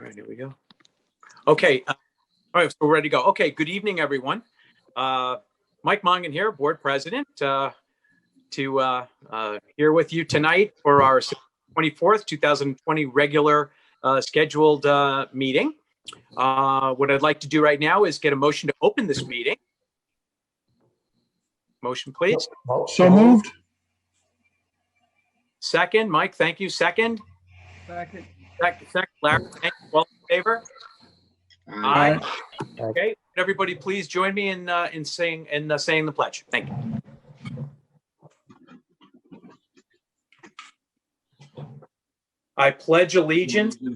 right, here we go. Okay. All right, so we're ready to go. Okay, good evening, everyone. Mike Mongan here, board president, here with you tonight for our 24th, 2020 regular scheduled meeting. What I'd like to do right now is get a motion to open this meeting. Motion, please. So moved. Second, Mike, thank you. Second. Second. Second, Larry, thank you. All in favor? Aye. Okay, everybody, please join me in saying the pledge. Thank you. I pledge allegiance to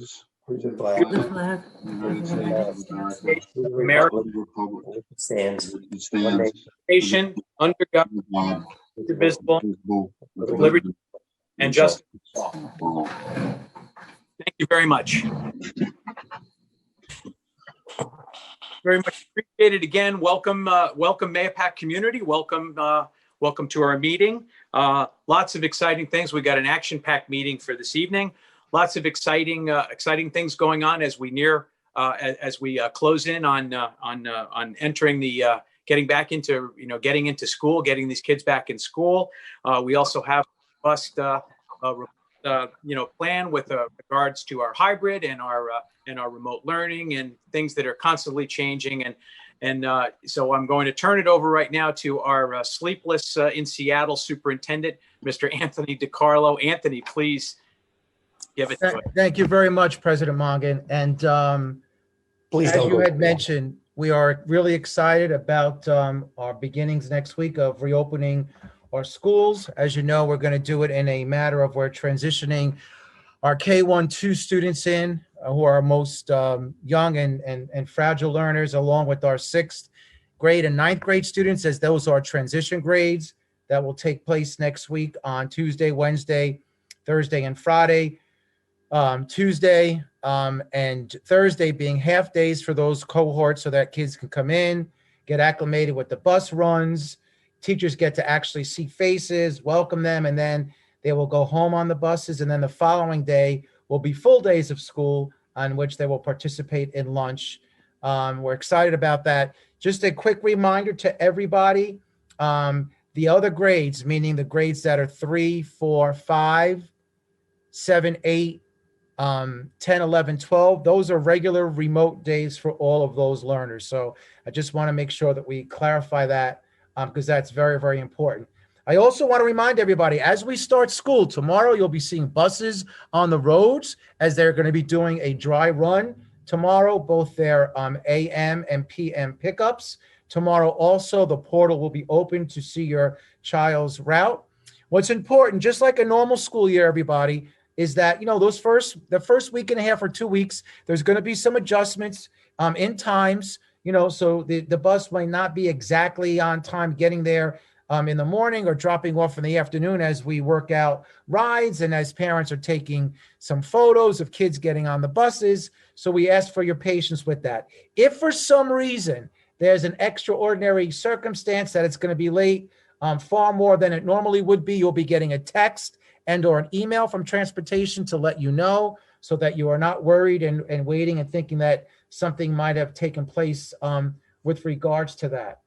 the flag of America, nation under God, indivisible, with liberty and justice for all. Thank you very much. Very much appreciated. Again, welcome, welcome Mahopac community. Welcome, welcome to our meeting. Lots of exciting things. We got an action-packed meeting for this evening. Lots of exciting things going on as we near, as we close in on entering the getting back into getting into school, getting these kids back in school. We also have a plan with regards to our hybrid and our remote learning and things that are constantly changing. And so I'm going to turn it over right now to our Sleepless in Seattle superintendent, Mr. Anthony DiCarlo. Anthony, please give it to us. Thank you very much, President Mongan. And please, as you had mentioned, we are really excited about our beginnings next week of reopening our schools. As you know, we're going to do it in a matter of we're transitioning our K-1-2 students in who are most young and fragile learners, along with our 6th grade and 9th grade students, as those are transition grades that will take place next week on Tuesday, Wednesday, Thursday, and Friday. Tuesday and Thursday being half days for those cohorts so that kids can come in, get acclimated with the bus runs. Teachers get to actually see faces, welcome them, and then they will go home on the buses. And then the following day will be full days of school on which they will participate in lunch. We're excited about that. Just a quick reminder to everybody, the other grades, meaning the grades that are 3, 4, 5, 7, 8, 10, 11, 12, those are regular remote days for all of those learners. So I just want to make sure that we clarify that because that's very, very important. I also want to remind everybody, as we start school tomorrow, you'll be seeing buses on the roads as they're going to be doing a dry run tomorrow, both their AM and PM pickups. Tomorrow also, the portal will be open to see your child's route. What's important, just like a normal school year, everybody, is that, the first week and a half or 2 weeks, there's going to be some adjustments in times, so the bus might not be exactly on time getting there in the morning or dropping off in the afternoon as we work out rides and as parents are taking some photos of kids getting on the buses. So we ask for your patience with that. If for some reason there's an extraordinary circumstance that it's going to be late, far more than it normally would be, you'll be getting a text and or an email from transportation to let you know so that you are not worried and waiting and thinking that something might have taken place with regards to that.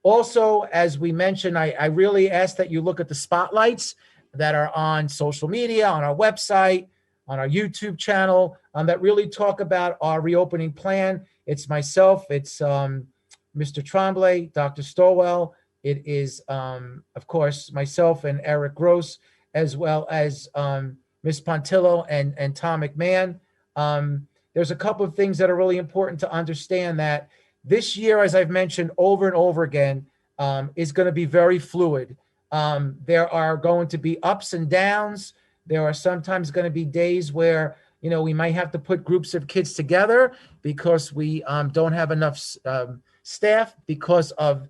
Also, as we mentioned, I really ask that you look at the spotlights that are on social media, on our website, on our YouTube channel, that really talk about our reopening plan. It's myself, it's Mr. Tremblay, Dr. Stowell. It is, of course, myself and Eric Gross, as well as Ms. Pontillo and Tom McMahon. There's a couple of things that are really important to understand that this year, as I've mentioned over and over again, is going to be very fluid. There are going to be ups and downs. There are sometimes going to be days where, we might have to put groups of kids together because we don't have enough staff because of,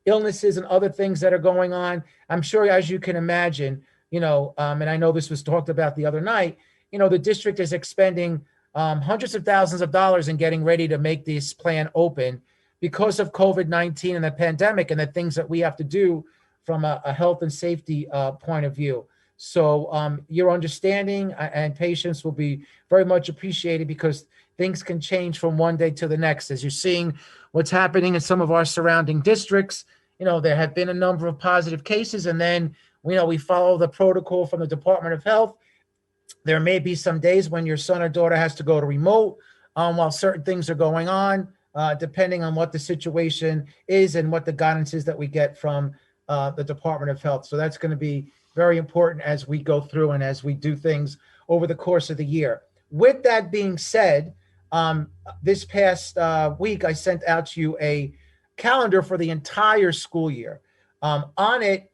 illnesses and other things that are going on. I'm sure, as you can imagine, and I know this was talked about the other night, the district is expending hundreds of thousands of dollars in getting ready to make this plan open because of COVID-19 and the pandemic and the things that we have to do from a health and safety point of view. So your understanding and patience will be very much appreciated, because things can change from one day to the next. As you're seeing what's happening in some of our surrounding districts, there have been a number of positive cases, and then, we follow the protocol from the Department of Health. There may be some days when your son or daughter has to go to remote while certain things are going on, depending on what the situation is and what the guidance is that we get from the Department of Health. So that's going to be very important as we go through and as we do things over the course of the year. With that being said, this past week, I sent out to you a calendar for the entire school year. On it,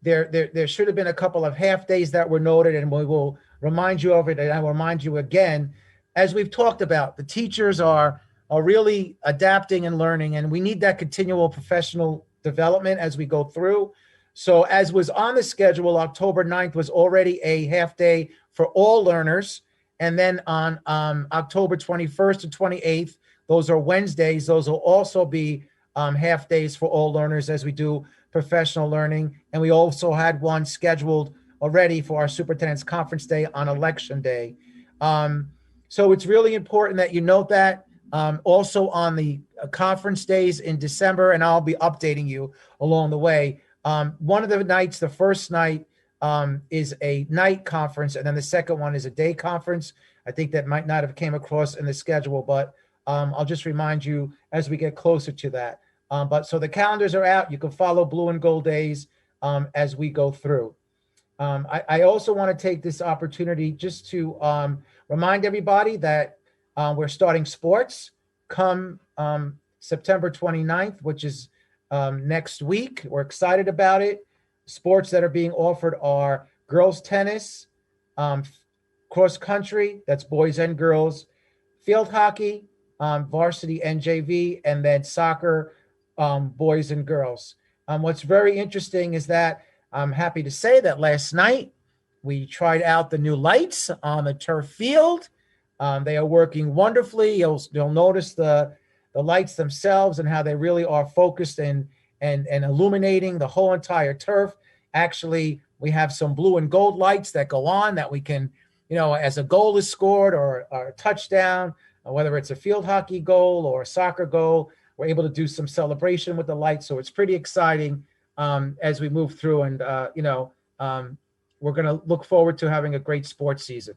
there should have been a couple of half days that were noted, and we will remind you of it. And I will remind you again, as we've talked about, the teachers are really adapting and learning, and we need that continual professional development as we go through. So as was on the schedule, October 9th was already a half day for all learners. And then on October 21st and 28th, those are Wednesdays. Those will also be half days for all learners as we do professional learning. And we also had one scheduled already for our superintendent's conference day on election day. So it's really important that you note that. Also on the conference days in December, and I'll be updating you along the way. One of the nights, the first night, is a night conference, and then the second one is a day conference. I think that might not have came across in the schedule, but I'll just remind you as we get closer to that. But so the calendars are out. You can follow Blue and Gold Days as we go through. I also want to take this opportunity just to remind everybody that we're starting sports come September 29th, which is next week. We're excited about it. Sports that are being offered are girls tennis, cross country, that's boys and girls, field hockey, varsity and JV, and then soccer, boys and girls. What's very interesting is that I'm happy to say that last night we tried out the new lights on the turf field. They are working wonderfully. You'll notice the lights themselves and how they really are focused and illuminating the whole entire turf. Actually, we have some blue and gold lights that go on that we can, as a goal is scored or a touchdown, whether it's a field hockey goal or a soccer goal, we're able to do some celebration with the lights. So it's pretty exciting as we move through, and we're going to look forward to having a great sports season.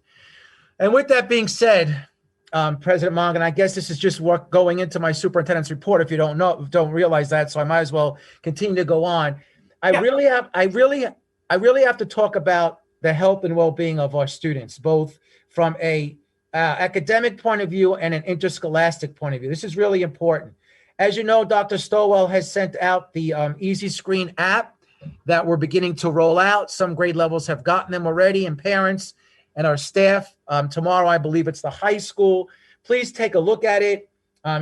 And with that being said, President Mongan, I guess this is just going into my superintendent's report. If you don't realize that, so I might as well continue to go on. I really have to talk about the health and well-being of our students, both from a academic point of view and an interscholastic point of view. This is really important. As you know, Dr. Stowell has sent out the Easy Screen app that we're beginning to roll out. Some grade levels have gotten them already, and parents and our staff. Tomorrow, I believe it's the high school. Please take a look at it.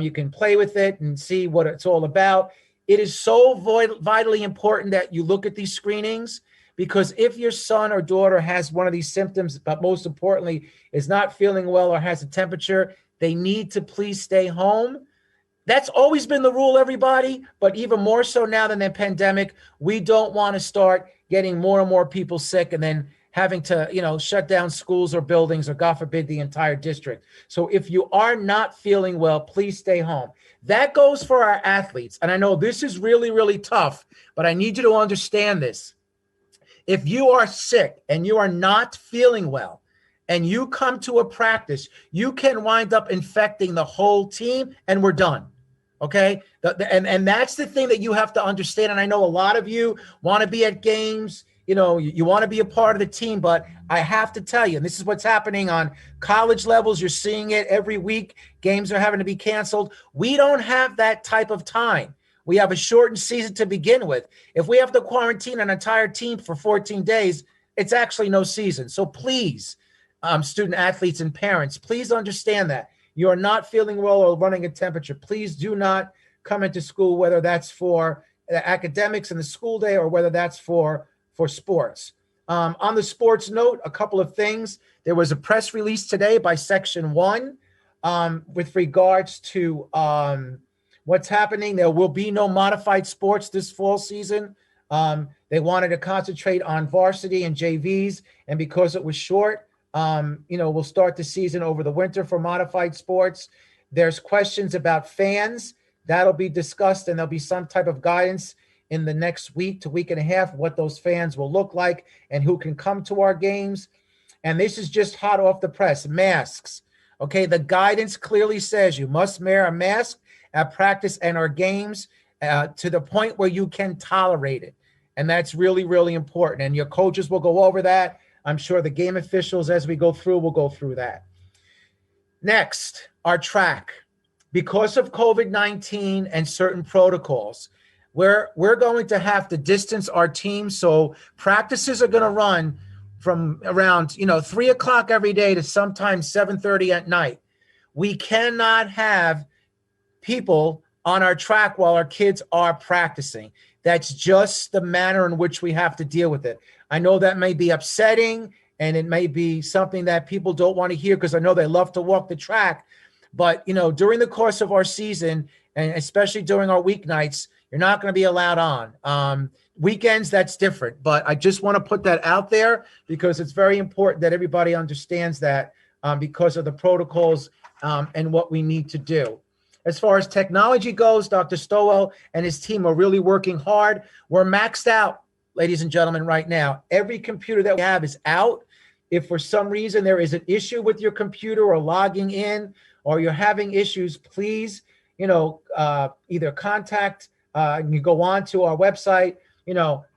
You can play with it and see what it's all about. It is so vitally important that you look at these screenings, because if your son or daughter has one of these symptoms, but most importantly is not feeling well or has a temperature, they need to please stay home. That's always been the rule, everybody, but even more so now than the pandemic. We don't want to start getting more and more people sick and then having to, shut down schools or buildings, or God forbid, the entire district. So if you are not feeling well, please stay home. That goes for our athletes. And I know this is really, really tough, but I need you to understand this. If you are sick and you are not feeling well and you come to a practice, you can wind up infecting the whole team and we're done. Okay. And that's the thing that you have to understand. And I know a lot of you want to be at games. You want to be a part of the team, but I have to tell you, and this is what's happening on college levels. You're seeing it every week. Games are having to be canceled. We don't have that type of time. We have a shortened season to begin with. If we have to quarantine an entire team for 14 days, it's actually no season. So please, student athletes and parents, please understand that. You are not feeling well or running a temperature. Please do not come into school, whether that's for academics in the school day or whether that's for sports. On the sports note, a couple of things. There was a press release today by Section 1 with regards to what's happening. There will be no modified sports this fall season. They wanted to concentrate on varsity and JVs, and because it was short, we'll start the season over the winter for modified sports. There's questions about fans. That'll be discussed, and there'll be some type of guidance in the next week to week and a half, what those fans will look like and who can come to our games. And this is just hot off the press. Masks. Okay, the guidance clearly says you must wear a mask at practice and our games to the point where you can tolerate it. And that's really, really important. And your coaches will go over that. I'm sure the game officials, as we go through, will go through that. Next, our track. Because of COVID-19 and certain protocols, we're going to have to distance our team. So practices are going to run from around 3 o'clock every day to sometimes 7:30 at night. We cannot have people on our track while our kids are practicing. That's just the manner in which we have to deal with it. I know that may be upsetting, and it may be something that people don't want to hear because I know they love to walk the track. But, during the course of our season, and especially during our weeknights, you're not going to be allowed on. Weekends, that's different. But I just want to put that out there because it's very important that everybody understands that because of the protocols and what we need to do. As far as technology goes, Dr. Stowell and his team are really working hard. We're maxed out, ladies and gentlemen, right now. Every computer that we have is out. If for some reason there is an issue with your computer or logging in or you're having issues, please, either contact, you go on to our website,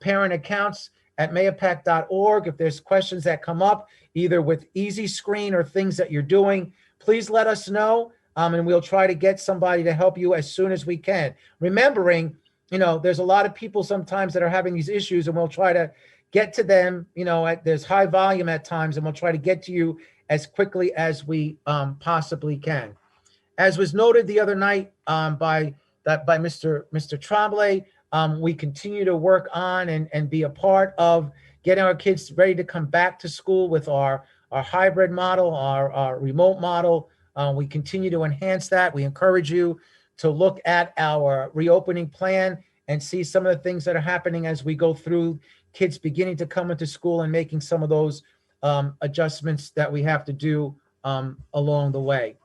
parent accounts at mayapac.org. If there's questions that come up, either with Easy Screen or things that you're doing, please let us know. And we'll try to get somebody to help you as soon as we can. Remembering, there's a lot of people sometimes that are having these issues, and we'll try to get to them, there's high volume at times, and we'll try to get to you as quickly as we possibly can. As was noted the other night by Mr. Tremblay, we continue to work on and be a part of getting our kids ready to come back to school with our hybrid model, our remote model. We continue to enhance that. We encourage you to look at our reopening plan and see some of the things that are happening as we go through kids beginning to come into school and making some of those adjustments that we have to do along the way.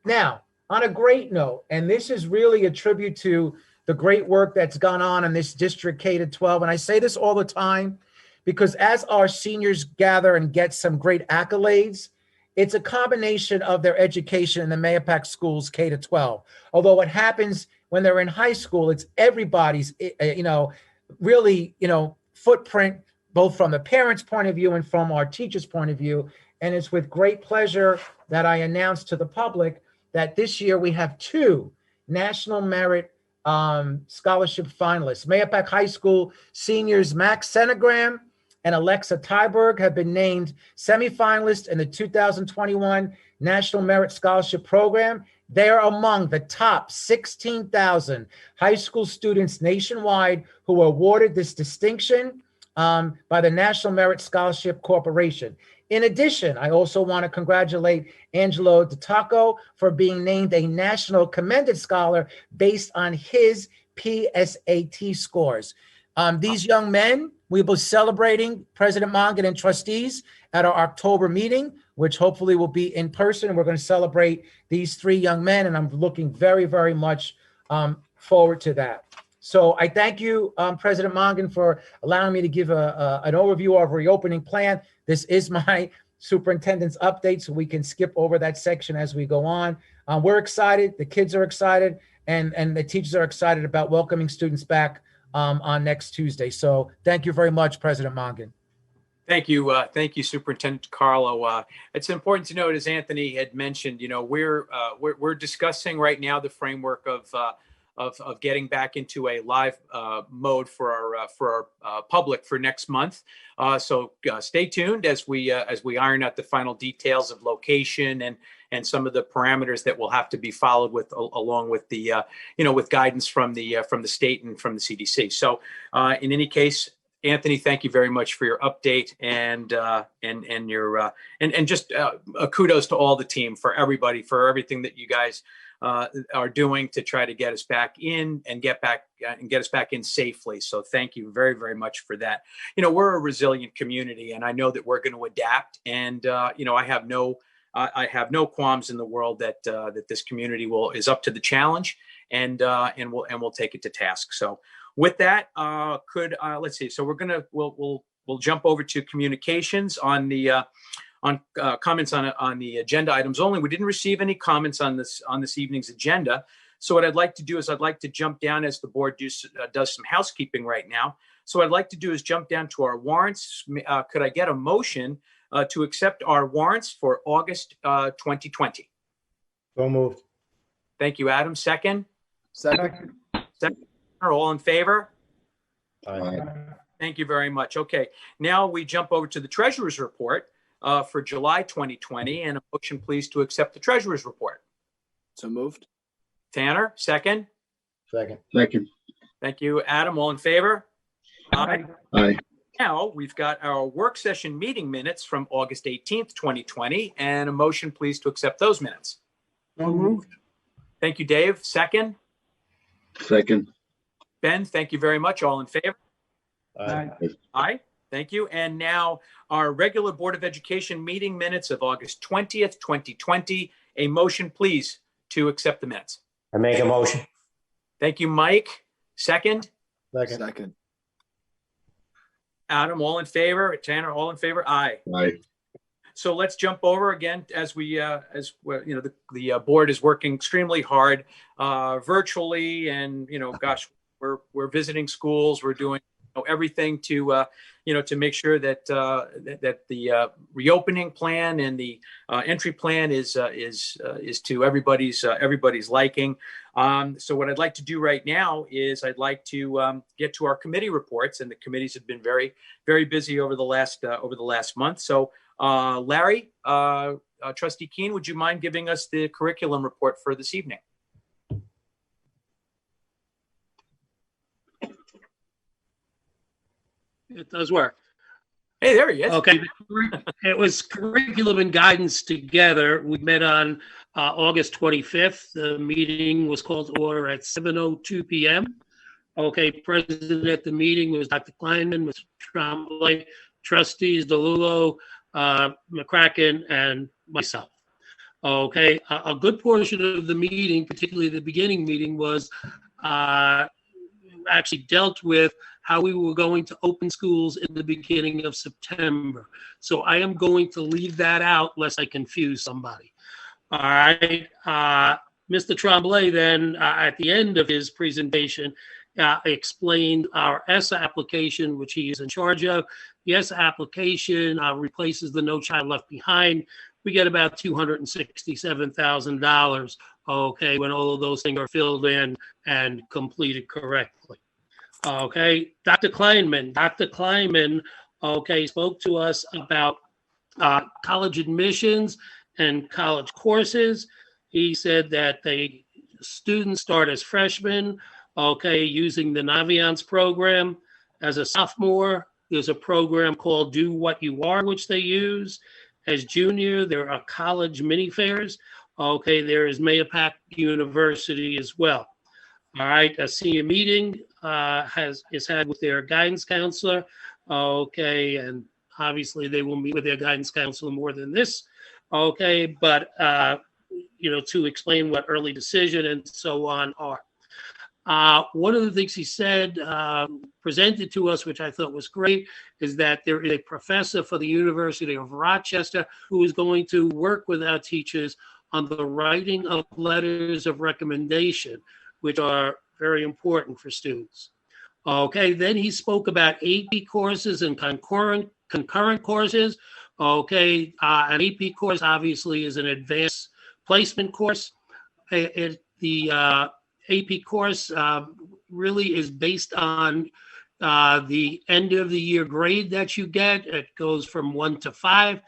Now, on a great note, and this is really a tribute to the great work that's gone on in this district K-12, and I say this all the time because as our seniors gather and get some great accolades, it's a combination of their education in the Mayapac schools K-12. Although what happens when they're in high school, it's everybody's, really, footprint, both from the parents' point of view and from our teachers' point of view. And it's with great pleasure that I announce to the public that this year we have 2 National Merit Scholarship finalists. Mayapac High School seniors Max Senegram and Alexa Tyberg have been named semifinalists in the 2021 National Merit Scholarship Program. They are among the top 16,000 high school students nationwide who were awarded this distinction by the National Merit Scholarship Corporation. In addition, I also want to congratulate Angelo DiTacco for being named a National Commended Scholar based on his PSAT scores. These young men, we will be celebrating President Mongan and trustees at our October meeting, which hopefully will be in person. We're going to celebrate these 3 young men, and I'm looking very, very much forward to that. So I thank you, President Mongan, for allowing me to give an overview of reopening plan. This is my superintendent's update, so we can skip over that section as we go on. We're excited. The kids are excited, and the teachers are excited about welcoming students back on next Tuesday. So thank you very much, President Mongan. Thank you. Thank you, Superintendent Carlo. It's important to note, as Anthony had mentioned, we're discussing right now the framework of getting back into a live mode for our public for next month. So stay tuned as we iron out the final details of location and some of the parameters that will have to be followed with along with the with guidance from the state and from the CDC. So in any case, Anthony, thank you very much for your update and your just kudos to all the team, for everybody, for everything that you guys are doing to try to get us back in and get us back in safely. So thank you very, very much for that. We're a resilient community, and I know that we're going to adapt. And I have no qualms in the world that this community is up to the challenge, and we'll take it to task. So with that, let's see. So we'll jump over to communications on the comments on the agenda items only. We didn't receive any comments on this evening's agenda. So what I'd like to do is I'd like to jump down as the board does some housekeeping right now. So what I'd like to do is jump down to our warrants. Could I get a motion to accept our warrants for August 2020? So moved. Thank you, Adam. Second? Second. All in favor? Aye. Thank you very much. Okay, now we jump over to the treasurer's report for July 2020, and a motion please to accept the treasurer's report. So moved. Tanner, second? Second. Thank you, Adam. All in favor? Aye. Now we've got our work session meeting minutes from August 18th, 2020, and a motion please to accept those minutes. So moved. Thank you, Dave. Second? Ben, thank you very much. All in favor? Aye. Aye. Thank you. And now our regular Board of Education meeting minutes of August 20th, 2020. A motion, please, to accept the minutes. I make a motion. Thank you, Mike. Second? Second. Adam, all in favor? Tanner, all in favor? Aye. Aye. So let's jump over again as the board is working extremely hard virtually, and we're visiting schools. We're doing everything to make sure that the reopening plan and the entry plan is to everybody's liking. So what I'd like to do right now is I'd like to get to our committee reports, and the committees have been very, very busy over the last month. So Larry, Trustee Keene, would you mind giving us the curriculum report for this evening? It does work. Hey, there he is. Okay. It was curriculum and guidance together. We met on August 25th. The meeting was called to order at 7:02 p.m. Okay. Present at the meeting was Dr. Kleinman, Mr. Tremblay, trustees DeLulo, McCracken, and myself. Okay. A good portion of the meeting, particularly the beginning meeting, was actually dealt with how we were going to open schools in the beginning of September. So I am going to leave that out lest I confuse somebody. All right. Mr. Tremblay then, at the end of his presentation, explained our ESSA application, which he is in charge of. The ESSA application replaces the No Child Left Behind. We get about $267,000, okay, when all of those things are filled in and completed correctly. Okay, Dr. Kleinman, okay, spoke to us about college admissions and college courses. He said that students start as freshmen, okay, using the Naviance program. As a sophomore, there's a program called Do What You Are, which they use. As junior, there are college mini fairs. Okay, there is Mayapack University as well. All right, a senior meeting is had with their guidance counselor. Okay, and obviously they will meet with their guidance counselor more than this. Okay, but to explain what early decision and so on are. One of the things he said, presented to us, which I thought was great, is that there is a professor for the University of Rochester who is going to work with our teachers on the writing of letters of recommendation, which are very important for students. Okay, then he spoke about AP courses and concurrent courses. Okay, an AP course obviously is an advanced placement course. The AP course really is based on the end of the year grade that you get. It goes from 1 to 5.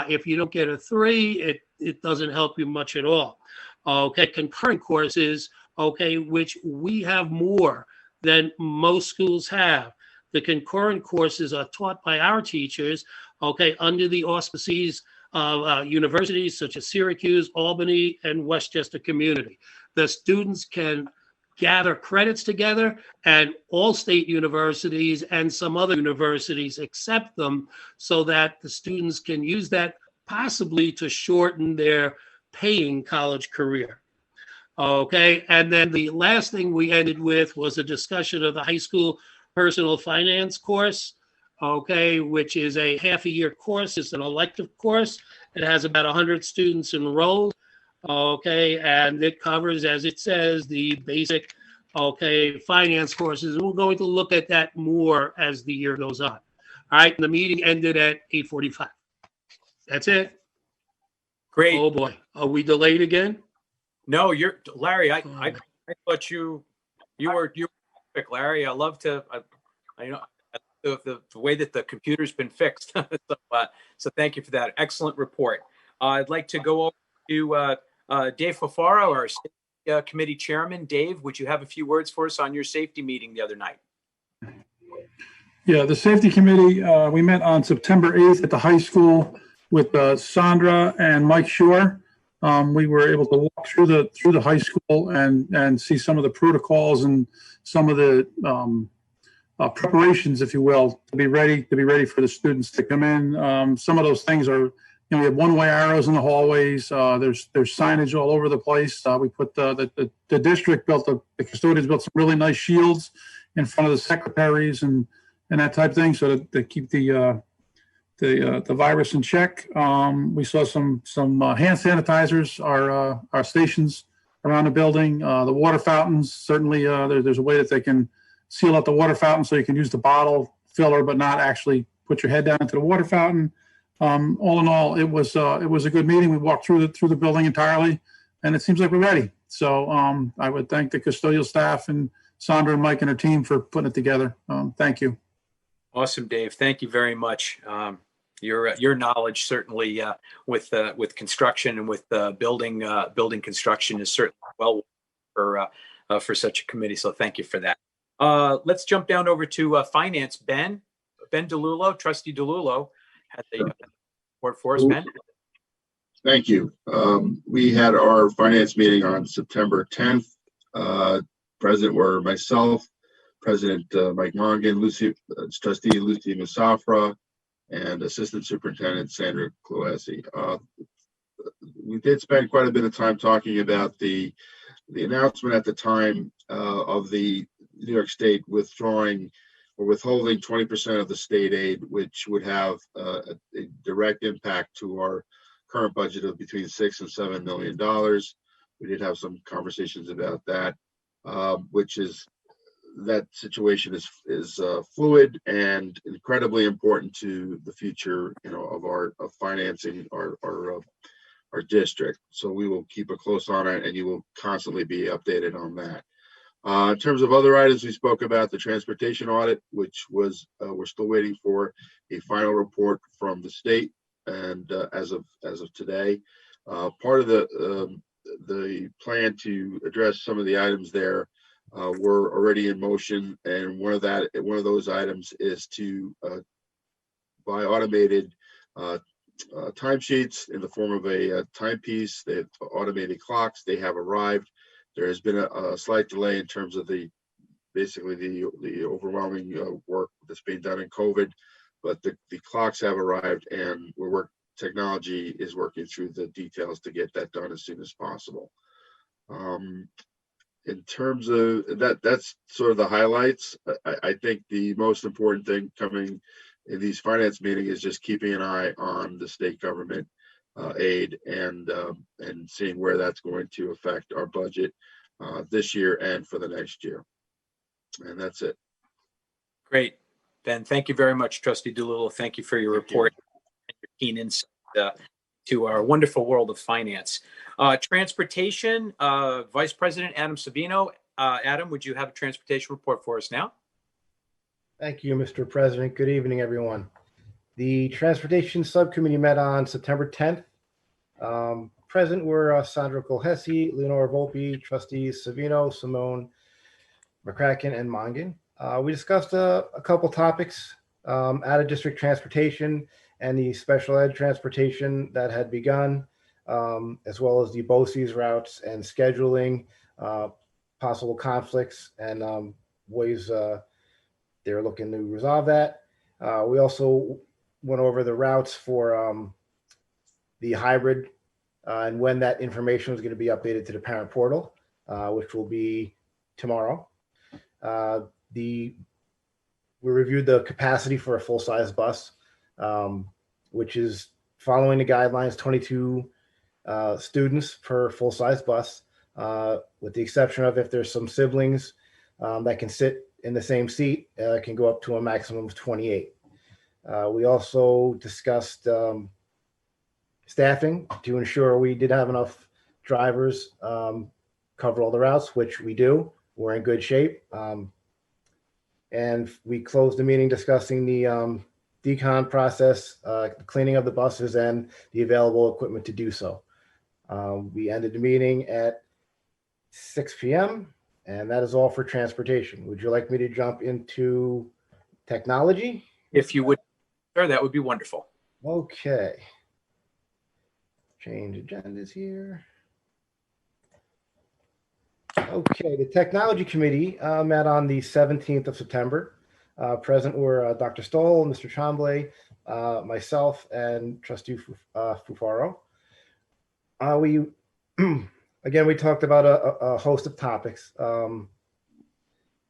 If you don't get a 3, it doesn't help you much at all. Okay, concurrent courses, okay, which we have more than most schools have. The concurrent courses are taught by our teachers, okay, under the auspices of universities such as Syracuse, Albany, and Westchester Community. The students can gather credits together, and all state universities and some other universities accept them so that the students can use that possibly to shorten their paying college career. Okay, and then the last thing we ended with was a discussion of the high school personal finance course, okay, which is a half-a-year course. It's an elective course. It has about 100 students enrolled, okay, and it covers, as it says, the basic, okay, finance courses. And we're going to look at that more as the year goes on. All right, and the meeting ended at 8:45. That's it. Great. Oh boy, are we delayed again? No, you're Larry. I thought you were perfect, Larry. I love to. I know the way that the computer's been fixed. So thank you for that excellent report. I'd like to go over to Dave Fafaro, our safety committee chairman. Dave, would you have a few words for us on your safety meeting the other night? Yeah, the safety committee, we met on September 8th at the high school with Sandra and Mike Shore. We were able to walk through the high school and see some of the protocols and some of the preparations, if you will, to be ready for the students to come in. Some of those things are, we have one-way arrows in the hallways. There's signage all over the place. We put the district built the custodians built some really nice shields in front of the secretaries and that type of thing, so to keep the virus in check. We saw some hand sanitizers, our stations around the building. The water fountains, certainly there's a way that they can seal out the water fountain so you can use the bottle filler but not actually put your head down into the water fountain. All in all, it was a good meeting. We walked through the building entirely, and it seems like we're ready. So I would thank the custodial staff and Sandra and Mike and her team for putting it together. Thank you. Awesome, Dave. Thank you very much. Your knowledge certainly with construction and with building construction is certainly well for such a committee. So thank you for that. Let's jump down over to finance. Ben DeLulo, Trustee DeLulo, had the report for us. Ben. Thank you. We had our finance meeting on September 10th. President were myself, President Mike Mongan, Trustee Lucy Musafra, and Assistant Superintendent Sandra Cloesi. We did spend quite a bit of time talking about the announcement at the time of the New York State withdrawing or withholding 20% of the state aid, which would have a direct impact to our current budget of between $6 and $7 million. We did have some conversations about that, that situation is fluid and incredibly important to the future, of financing our district. So we will keep a close eye on it, and you will constantly be updated on that. In terms of other items, we spoke about the transportation audit, which was we're still waiting for a final report from the state, and as of today, part of the plan to address some of the items there were already in motion, and one of those items is to buy automated timesheets in the form of a timepiece. They have automated clocks. They have arrived. There has been a slight delay in terms of the overwhelming work that's being done in COVID, but the clocks have arrived, and technology is working through the details to get that done as soon as possible. In terms of that's sort of the highlights. I think the most important thing coming in these finance meetings is just keeping an eye on the state government aid and seeing where that's going to affect our budget this year and for the next year. And that's it. Great, Ben. Thank you very much, Trustee DeLulo. Thank you for your report and your keen insight to our wonderful world of finance. Transportation, Vice President Adam Savino. Adam, would you have a transportation report for us now? Thank you, Mr. President. Good evening, everyone. The Transportation Subcommittee met on September 10th. Present were Sandra Colhesi, Leonora Volpe, Trustees Savino, Simone, McCracken, and Mongan. We discussed a couple topics, out-of-district transportation and the special ed transportation that had begun, as well as the BOCES routes and scheduling, possible conflicts and ways they're looking to resolve that. We also went over the routes for the hybrid and when that information was going to be updated to the parent portal, which will be tomorrow. We reviewed the capacity for a full-size bus, which is following the guidelines, 22 students per full-size bus, with the exception of if there's some siblings that can sit in the same seat, can go up to a maximum of 28. We also discussed staffing to ensure we did have enough drivers, cover all the routes, which we do. We're in good shape. And we closed the meeting discussing the decon process, cleaning of the buses and the available equipment to do so. We ended the meeting at 6 p.m. and that is all for transportation. Would you like me to jump into technology? If you would, sir, that would be wonderful. Okay. Change agendas here. Okay, the Technology Committee met on the 17th of September. Present were Dr. Stoll, Mr. Tremblay, myself, and Trustee Fufaro. We talked about a host of topics.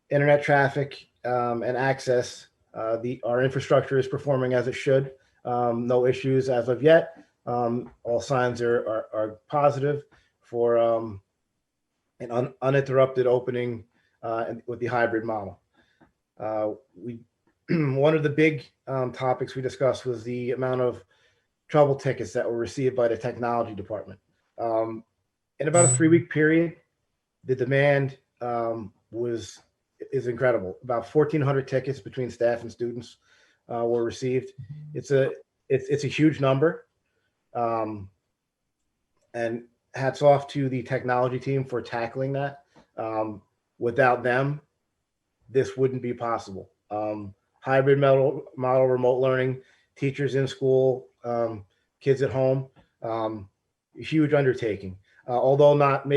Internet traffic and access. Our infrastructure is performing as it should. No issues as of yet. All signs are positive for an uninterrupted opening with the hybrid model. One of the big topics we discussed was the amount of trouble tickets that were received by the technology department. In about a 3-week period, the demand is incredible. About 1,400 tickets between staff and students were received. It's a huge number. And hats off to the technology team for tackling that. Without them, this wouldn't be possible. Hybrid model, remote learning, teachers in school, kids at home, huge undertaking. Although not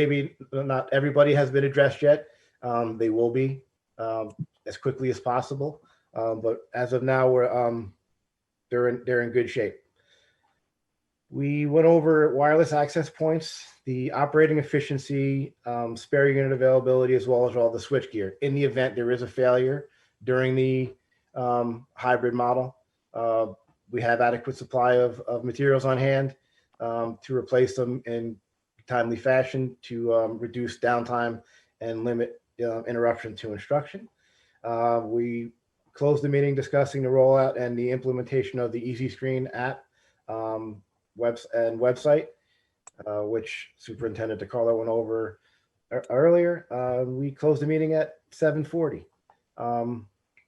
everybody has been addressed yet, they will be as quickly as possible. But as of now, they're in good shape. We went over wireless access points, the operating efficiency, spare unit availability, as well as all the switch gear. In the event there is a failure during the hybrid model, we have adequate supply of materials on hand to replace them in timely fashion to reduce downtime and limit interruption to instruction. We closed the meeting discussing the rollout and the implementation of the Easy Screen app website, which Superintendent DeCarlo went over earlier. We closed the meeting at 7:40.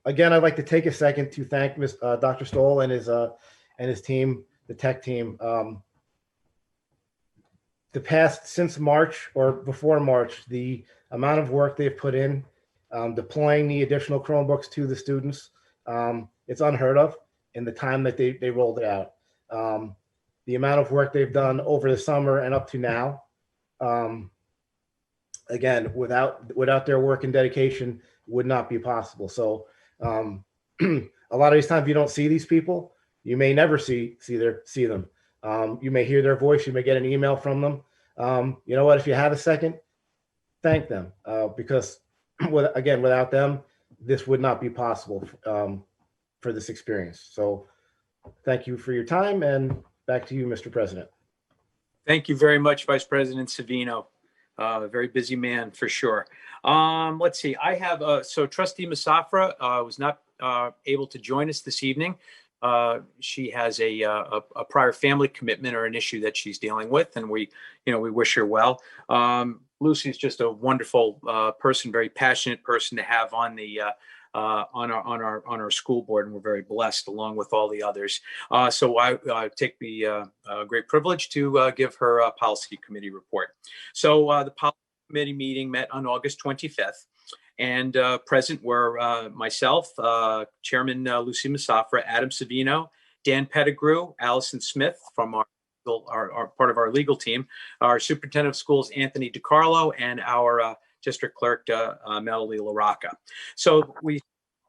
Again, I'd like to take a second to thank Dr. Stoll and his team, the tech team. Since March or before March, the amount of work they've put in deploying the additional Chromebooks to the students, it's unheard of in the time that they rolled it out. The amount of work they've done over the summer and up to now, again, without their work and dedication, would not be possible. So a lot of these times you don't see these people. You may never see them. You may hear their voice. You may get an email from them. You know what? If you have a second, thank them because without them, this would not be possible for this experience. So thank you for your time, and back to you, Mr. President. Thank you very much, Vice President Savino. Very busy man for sure. Let's see. I have so Trustee Musafra was not able to join us this evening. She has a prior family commitment or an issue that she's dealing with, and we wish her well. Lucy's just a wonderful person, very passionate person to have on the on our school board, and we're very blessed along with all the others. So I take the great privilege to give her a policy committee report. So the policy committee meeting met on August 25th. And present were myself, Chairman Lucy Musafra, Adam Savino, Dan Pettigrew, Allison Smith from our part of our legal team, our superintendent of schools, Anthony DiCarlo, and our district clerk, Melody LaRocca. So the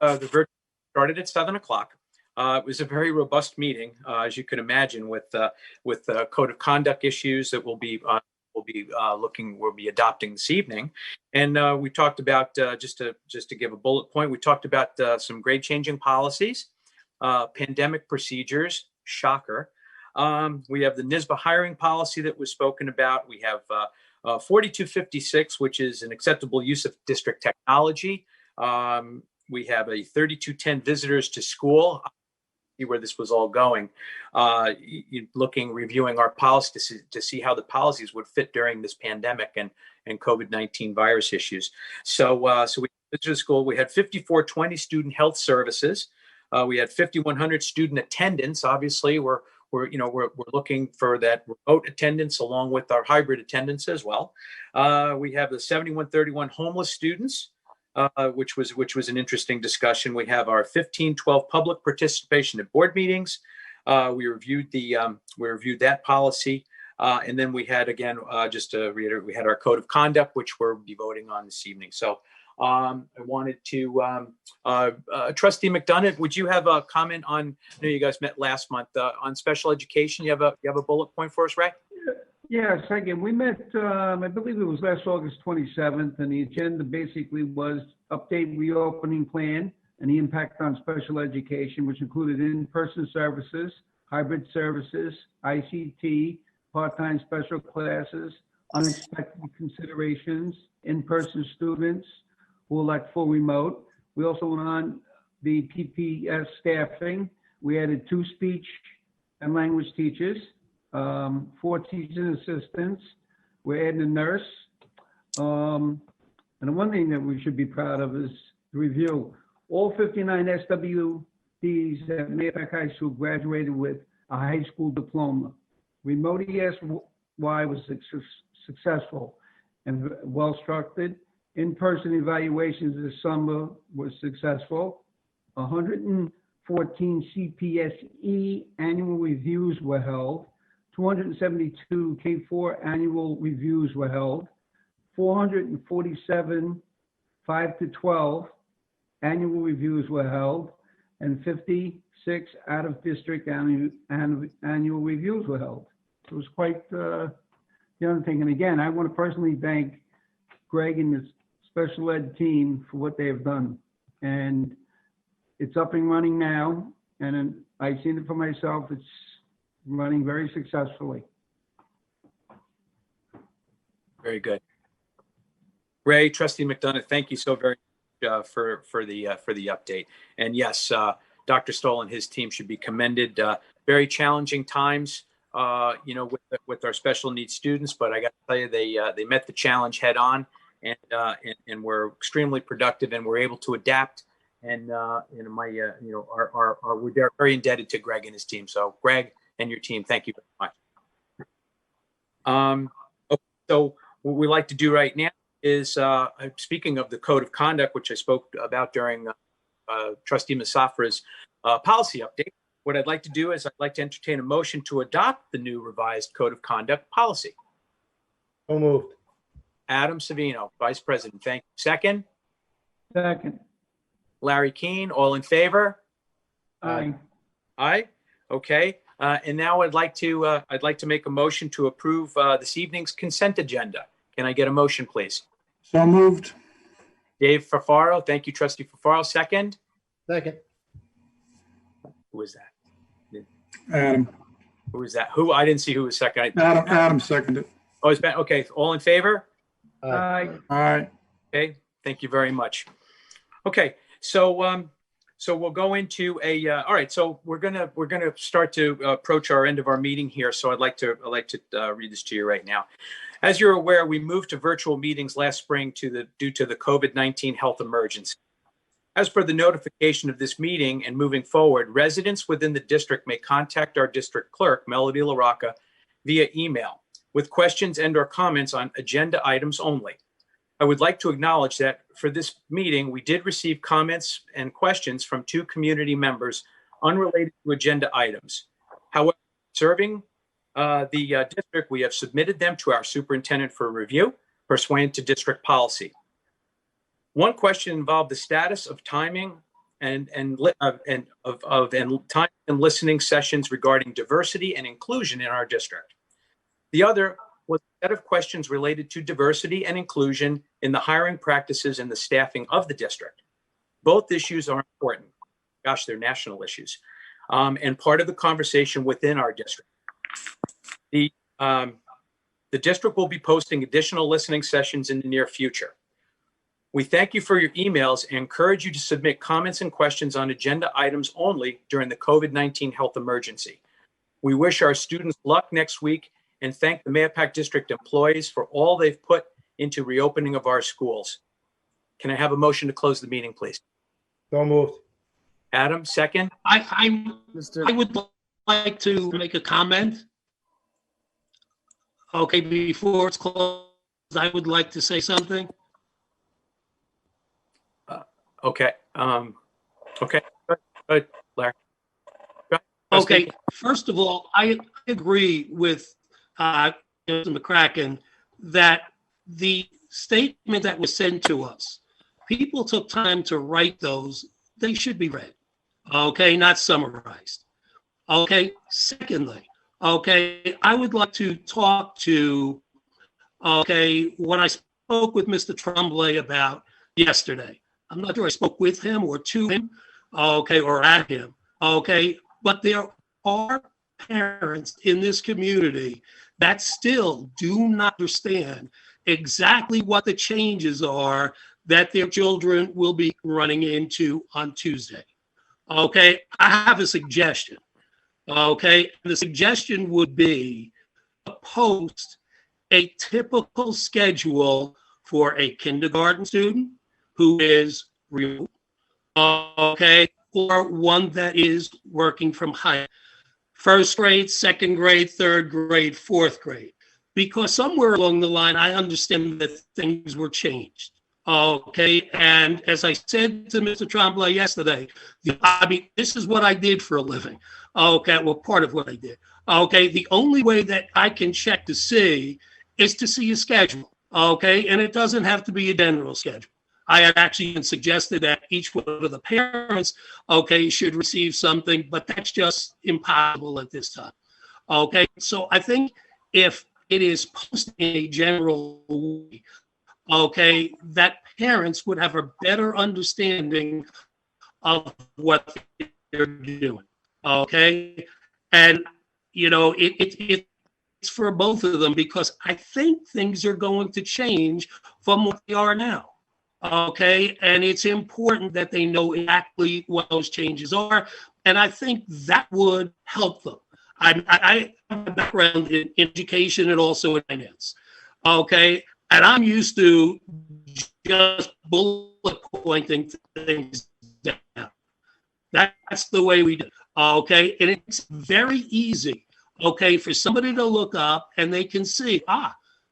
virtual started at 7 o'clock. It was a very robust meeting, as you can imagine, with code of conduct issues that we'll be adopting this evening. And we talked about, just to give a bullet point, we talked about some grade changing policies, pandemic procedures, shocker. We have the NYSBA hiring policy that was spoken about. We have 4256, which is an acceptable use of district technology. We have a 3210 visitors to school. See where this was all going. Reviewing our policy to see how the policies would fit during this pandemic and COVID-19 virus issues. So we visited school. We had 5420 student health services. We had 5100 student attendance. Obviously, we're looking for that remote attendance along with our hybrid attendance as well. We have the 7131 homeless students, which was an interesting discussion. We have our 1512 public participation at board meetings. We reviewed that policy. And then we had, again, just to reiterate, we had our code of conduct, which we'll be voting on this evening. So I wanted to, Trustee McDonough, would you have a comment on, I know you guys met last month, on special education? You have a bullet point for us, Ray? Yes, again, we met, I believe it was last August 27th, and the agenda basically was update reopening plan and the impact on special education, which included in-person services, hybrid services, ICT, part-time special classes, unexpected considerations, in-person students who elect full remote. We also went on the PPS staffing. We added 2 speech and language teachers, 4 teaching assistants. We're adding a nurse. And the one thing that we should be proud of is the review. All 59 SWDs at Mayapack High School graduated with a high school diploma. Remote ESY was successful and well-structured. In-person evaluations this summer was successful. 114 CPSE annual reviews were held. 272 K4 annual reviews were held. 447 5 to 12 annual reviews were held, and 56 out-of-district annual reviews were held. It was quite the undertaking. And again, I want to personally thank Greg and his special ed team for what they have done. And it's up and running now, and I've seen it for myself. It's running very successfully. Very good. Ray, Trustee McDonough, thank you so very much for the update. And yes, Dr. Stoll and his team should be commended. Very challenging times, with our special needs students, but I got to tell you, they met the challenge head on, and were extremely productive, and were able to adapt. And we're very indebted to Greg and his team. So Greg and your team, thank you very much. So what we like to do right now is, speaking of the code of conduct, which I spoke about during Trustee Musafra's policy update, what I'd like to do is I'd like to entertain a motion to adopt the new revised code of conduct policy. So moved. Adam Savino, Vice President, thank you. Second? Second. Larry Keane, all in favor? Aye. Aye. Okay. And now I'd like to make a motion to approve this evening's consent agenda. Can I get a motion, please? So moved. Dave Fafaro, thank you, Trustee Fafaro. Second? Second. Who is that? Adam. Who is that? Who? I didn't see who was second. Adam seconded. Oh, it's been, okay. All in favor? Aye. All right. Okay. Thank you very much. Okay. So we'll go into all right. So we're gonna start to approach our end of our meeting here. So I'd like to read this to you right now. As you're aware, we moved to virtual meetings last spring due to the COVID-19 health emergency. As per the notification of this meeting and moving forward, residents within the district may contact our district clerk, Melody LaRocca, via email with questions and/or comments on agenda items only. I would like to acknowledge that for this meeting, we did receive comments and questions from 2 community members unrelated to agenda items. However, serving the district, we have submitted them to our superintendent for review pursuant to district policy. One question involved the status of timing and time and listening sessions regarding diversity and inclusion in our district. The other was a set of questions related to diversity and inclusion in the hiring practices and the staffing of the district. Both issues are important. Gosh, they're national issues, and part of the conversation within our district. The district will be posting additional listening sessions in the near future. We thank you for your emails and encourage you to submit comments and questions on agenda items only during the COVID-19 health emergency. We wish our students luck next week and thank the Mahopac District employees for all they've put into reopening of our schools. Can I have a motion to close the meeting, please? So moved. Adam, second. I would like to make a comment. Okay, before it's closed, I would like to say something. Okay. Okay. Good. Larry. Okay. First of all, I agree with Mr. McCracken that the statement that was sent to us, people took time to write those. They should be read. Okay, not summarized. Okay. Secondly, okay, I would like to talk to, okay, what I spoke with Mr. Tremblay about yesterday. I'm not sure I spoke with him or to him, okay, or at him, okay, but there are parents in this community that still do not understand exactly what the changes are that their children will be running into on Tuesday. Okay, I have a suggestion. Okay, the suggestion would be to post a typical schedule for a kindergarten student who is remote, okay, or one that is working from high, first grade, second grade, third grade, fourth grade, because somewhere along the line, I understand that things were changed. Okay, and as I said to Mr. Tremblay yesterday, I mean, this is what I did for a living. Okay, well, part of what I did. Okay, the only way that I can check to see is to see a schedule. Okay, and it doesn't have to be a general schedule. I had actually suggested that each one of the parents, okay, should receive something, but that's just impossible at this time. Okay, so I think if it is posted in a general way, okay, that parents would have a better understanding of what they're doing. Okay, and you know, it's for both of them because I think things are going to change from what they are now. Okay, and it's important that they know exactly what those changes are, and I think that would help them. I have a background in education and also in finance. Okay, and I'm used to just bullet pointing things down. That's the way we do it. Okay, and it's very easy, okay, for somebody to look up and they can see,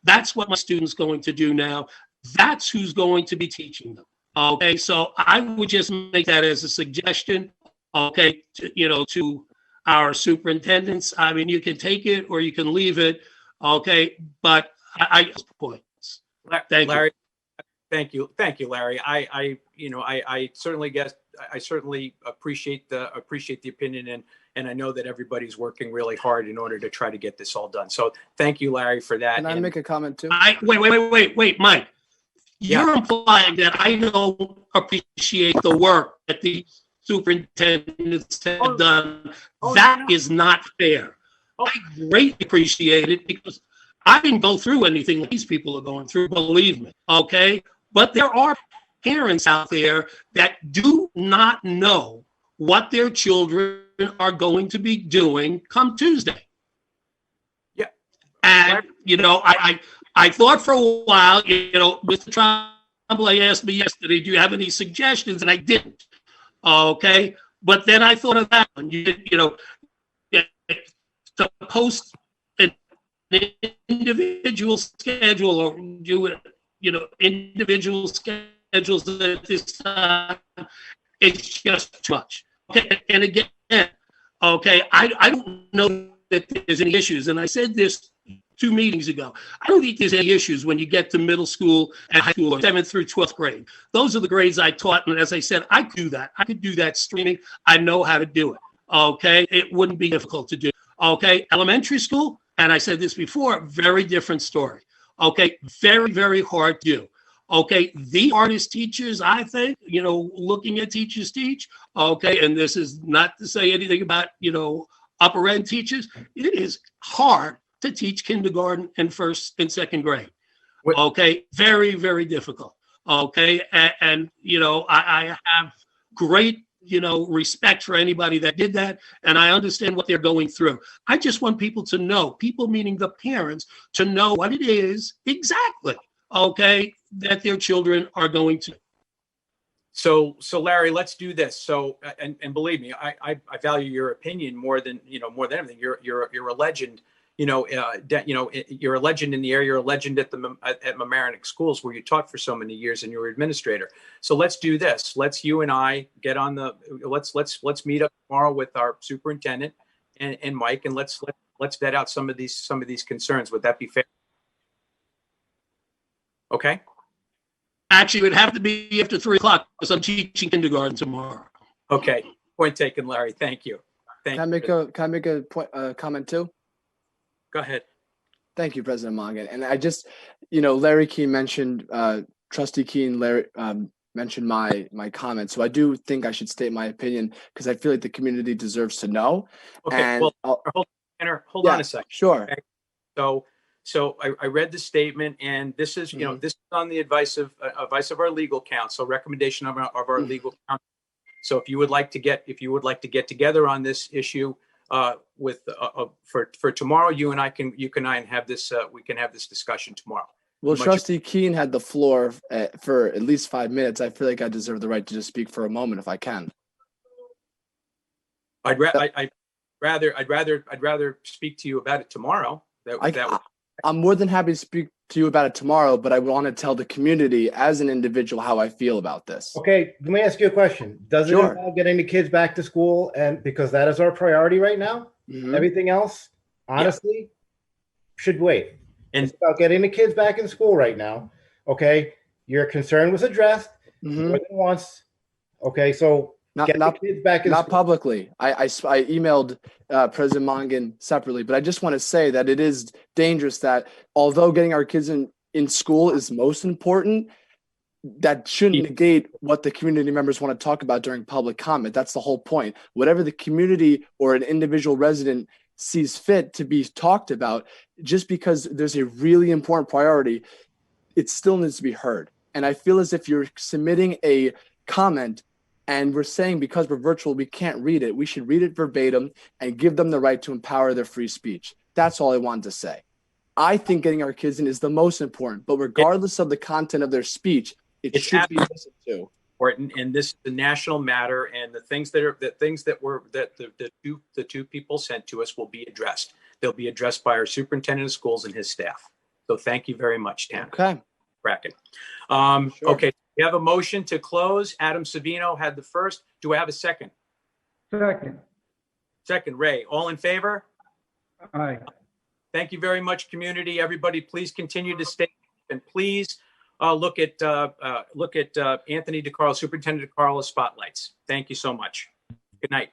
that's what my student's going to do now. That's who's going to be teaching them. Okay, so I would just make that as a suggestion, okay, to our superintendents. I mean, you can take it or you can leave it, okay, but I points. Thank Larry, you. Thank you, Larry. I certainly appreciate the opinion, and I know that everybody's working really hard in order to try to get this all done. So thank you, Larry, for that. Can I make a comment too? Wait, Mike. You're implying that I don't appreciate the work that the superintendents have done. That is not fair. I greatly appreciate it because I didn't go through anything these people are going through, believe me, okay? But there are parents out there that do not know what their children are going to be doing come Tuesday. Yeah. And, I thought for a while, Mr. Tremblay asked me yesterday, do you have any suggestions? And I didn't. Okay. But then I thought of that one, to post an individual schedule or do individual schedules at this time, it's just too much. Okay. And again, okay, I don't know that there's any issues. And I said this 2 meetings ago. I don't think there's any issues when you get to middle school and high school, or 7th through 12th grade. Those are the grades I taught. And as I said, I could do that. I could do that streaming. I know how to do it. Okay. It wouldn't be difficult to do. Okay. Elementary school. And I said this before, very different story. Okay. Very, very hard to do. Okay. The hardest teachers, I think, looking at teachers teach. Okay. And this is not to say anything about, upper end teachers. It is hard to teach kindergarten and first and second grade. Okay. Very, very difficult. Okay. And I have great, respect for anybody that did that. And I understand what they're going through. I just want people to know, people meaning the parents, to know what it is exactly, okay, that their children are going to. So Larry, let's do this. So, and believe me, I value your opinion more than anything. You're a legend. You're a legend in the area. You're a legend at Mamaroneck schools where you taught for so many years, and you're administrator. So let's do this. Let's you and I get on the. Let's meet up tomorrow with our superintendent and Mike, and let's vet out some of these concerns. Would that be fair? Okay. Actually, it would have to be after 3:00 because I'm teaching kindergarten tomorrow. Okay. Point taken, Larry. Thank you. Can I make a point, comment too? Go ahead. Thank you, President Mongan. And I just, Larry Keene mentioned, Trustee Keene, Larry mentioned my comment. So I do think I should state my opinion because I feel like the community deserves to know. Okay. And well, hold on a second. Sure. Okay? So I read the statement, and this is, this is on the advice of our legal counsel, recommendation of our legal counsel. So if you would like to get together on this issue for tomorrow, you and I can have this we can have this discussion tomorrow. Well, Trustee Keene had the floor for at least 5 minutes. I feel like I deserve the right to just speak for a moment if I can. I'd rather speak to you about it tomorrow. I'm more than happy to speak to you about it tomorrow, but I want to tell the community as an individual how I feel about this. Okay, let me ask you a question. Does it involve getting the kids back to school? And because that is our priority right now, everything else, honestly, should wait. And it's about getting the kids back in school right now. Okay, your concern was addressed more than once. Okay, so get the kids back in school. Not publicly. I emailed President Mongan separately, but I just want to say that it is dangerous that although getting our kids in school is most important, that shouldn't negate what the community members want to talk about during public comment. That's the whole point. Whatever the community or an individual resident sees fit to be talked about, just because there's a really important priority, it still needs to be heard. And I feel as if you're submitting a comment and we're saying because we're virtual, we can't read it. We should read it verbatim and give them the right to empower their free speech. That's all I wanted to say. I think getting our kids in is the most important, but regardless of the content of their speech, it should be listened to. Important, and this is a national matter, and the things that the two people sent to us will be addressed. They'll be addressed by our superintendent of schools and his staff. So thank you very much, Tanner. Okay. Bracken. Sure. Okay. We have a motion to close. Adam Savino had the first. Do I have a second? Second, Ray. All in favor? Aye. Thank you very much, community. Everybody, please continue to stay, and please look at Anthony DeCarlo, Superintendent DeCarlo spotlights. Thank you so much. Good night.